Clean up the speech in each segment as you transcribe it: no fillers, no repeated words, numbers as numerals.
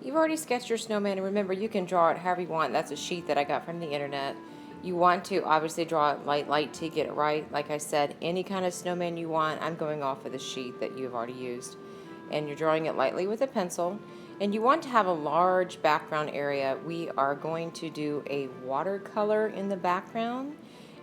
You've already sketched your snowman, and remember, you can draw it however you want. That's a sheet that I got from the internet. You want to obviously draw it light to get it right. Like I said, any kind of snowman you want, I'm going off of the sheet that you've already used. And you're drawing it lightly with a pencil. And you want to have a large background area. We are going to do a watercolor in the background,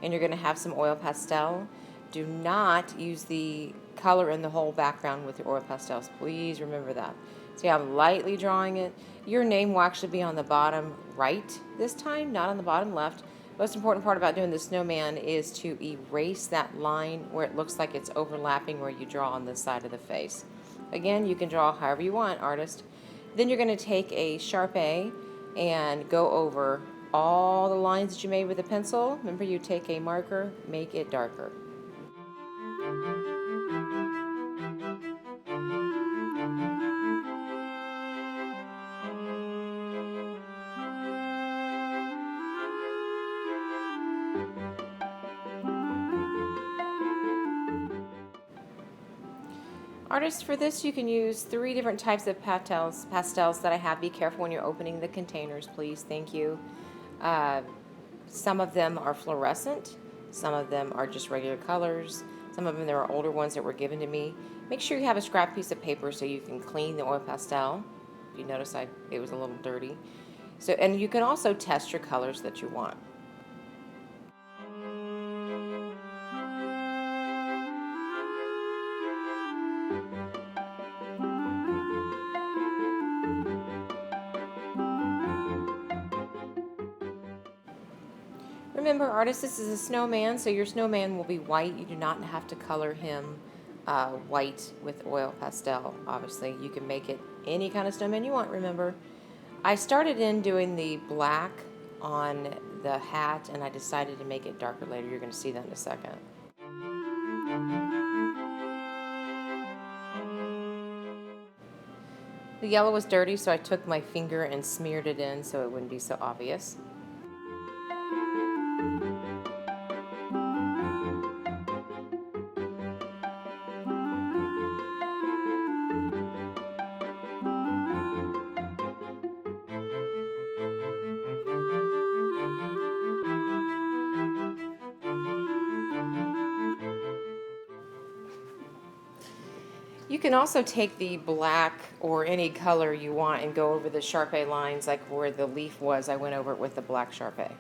and you're going to have some oil pastel. Do not use the color in the whole background with your oil pastels. Please remember that. See, I'm lightly drawing it. Your name will actually be on the bottom right this time, not on the bottom left. Most important part about doing the snowman is to erase that line where it looks like it's overlapping where you draw on the side of the face. Again, you can draw however you want, artist. Then you're going to take a Sharpie and go over all the lines that you made with a pencil. Remember, you take a marker, make it darker. Artists, for this you can use 3 different types of pastels that I have. Be careful when you're opening the containers, please. Thank you. Uh, some of them are fluorescent. Some of them are just regular colors. Some of them, there are older ones that were given to me. Make sure you have a scrap piece of paper so you can clean the oil pastel. If you notice, it was a little dirty. So, and you can also test your colors that you want. Remember, artists, this is a snowman, so your snowman will be white. You do not have to color him white with oil pastel. Obviously, you can make it any kind of snowman you want, remember. I started in doing the black on the hat, and I decided to make it darker later. You're going to see that in a second. The yellow was dirty, so I took my finger and smeared it in so it wouldn't be so obvious. You can also take the black or any color you want and go over the Sharpie lines, like where the leaf was. I went over it with the black Sharpie.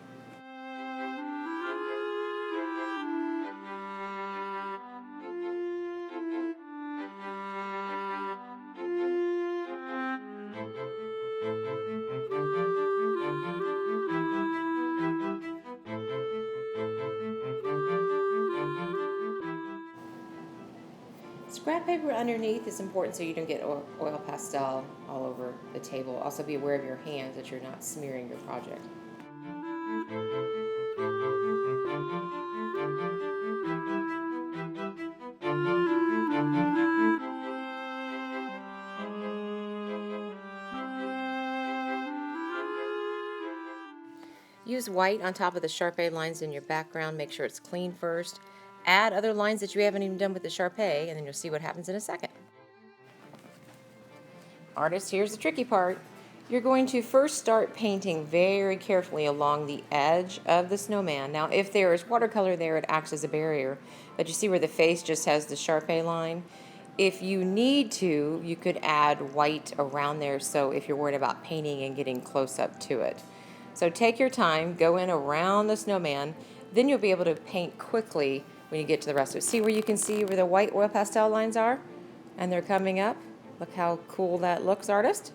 Scrap paper underneath is important so you don't get oil pastel all over the table. Also be aware of your hands that you're not smearing your project. Use white on top of the Sharpie lines in your background. Make sure it's clean first. Add other lines that you haven't even done with the Sharpie, and then you'll see what happens in a second. Artists, here's the tricky part. You're going to first start painting very carefully along the edge of the snowman. Now, if there is watercolor there, it acts as a barrier. But you see where the face just has the Sharpie line? If you need to, you could add white around there, so if you're worried about painting and getting close up to it. So take your time, go in around the snowman, then you'll be able to paint quickly when you get to the rest of it. See where you can see where the white oil pastel lines are? And they're coming up. Look how cool that looks, artist.